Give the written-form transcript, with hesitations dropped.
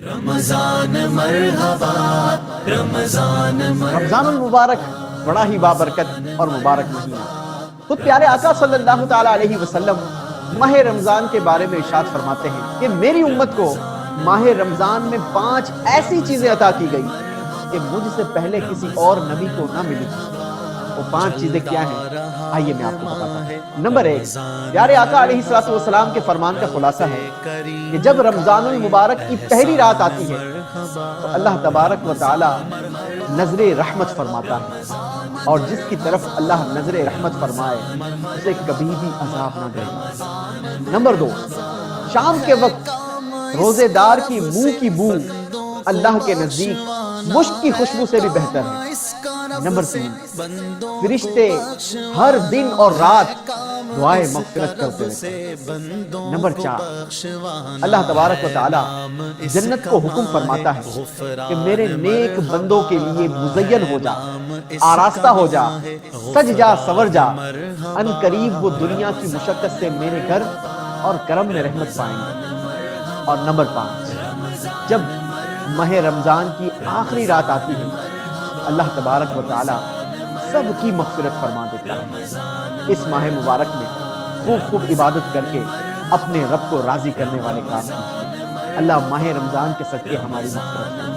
رمضان مرحبا، رمضان رمضان المبارک بڑا ہی بابرکت اور مبارک مہینہ۔ خود پیارے آقا صلی اللہ تعالیٰ علیہ وسلم ماہ رمضان کے بارے میں ارشاد فرماتے ہیں کہ میری امت کو ماہ رمضان میں 5 ایسی چیزیں عطا کی گئی کہ مجھ سے پہلے کسی اور نبی کو نہ ملی۔ وہ 5 چیزیں کیا ہیں؟ آئیے میں آپ کو بتاتا ہوں۔ نمبر 1، پیارے آقا علیہ السلام کے فرمان کا خلاصہ ہے کہ جب رمضان المبارک کی پہلی رات آتی ہے تو اللہ تبارک و تعالی نظر رحمت فرماتا ہے، اور جس کی طرف اللہ نظر رحمت فرمائے اسے کبھی بھی عذاب نہ دے۔ نمبر 2، شام کے وقت روزے دار کی منہ کی بو اللہ کے نزدیک مشک کی خوشبو سے بھی بہتر ہے۔ نمبر 3، فرشتے ہر دن اور رات دعائیں مغفرت کرتے رہتے ہیں۔ نمبر 4، اللہ تبارک و تعالی جنت کو حکم فرماتا ہے کہ میرے نیک بندوں کے لیے مزین ہو جا، آراستہ ہو جا، سج جا، سور جا، ان قریب وہ دنیا کی مشقت سے میرے گھر اور کرم میں رحمت پائیں گے۔ اور نمبر 5، جب ماہ رمضان کی آخری رات آتی ہے اللہ تبارک و تعالی سب کی مغفرت فرما دیتا ہے۔ اس ماہ مبارک میں خوب خوب عبادت کر کے اپنے رب کو راضی کرنے والے کام کیجیے۔ اللہ ماہ رمضان کے صدقے ہماری مغفرت کرے۔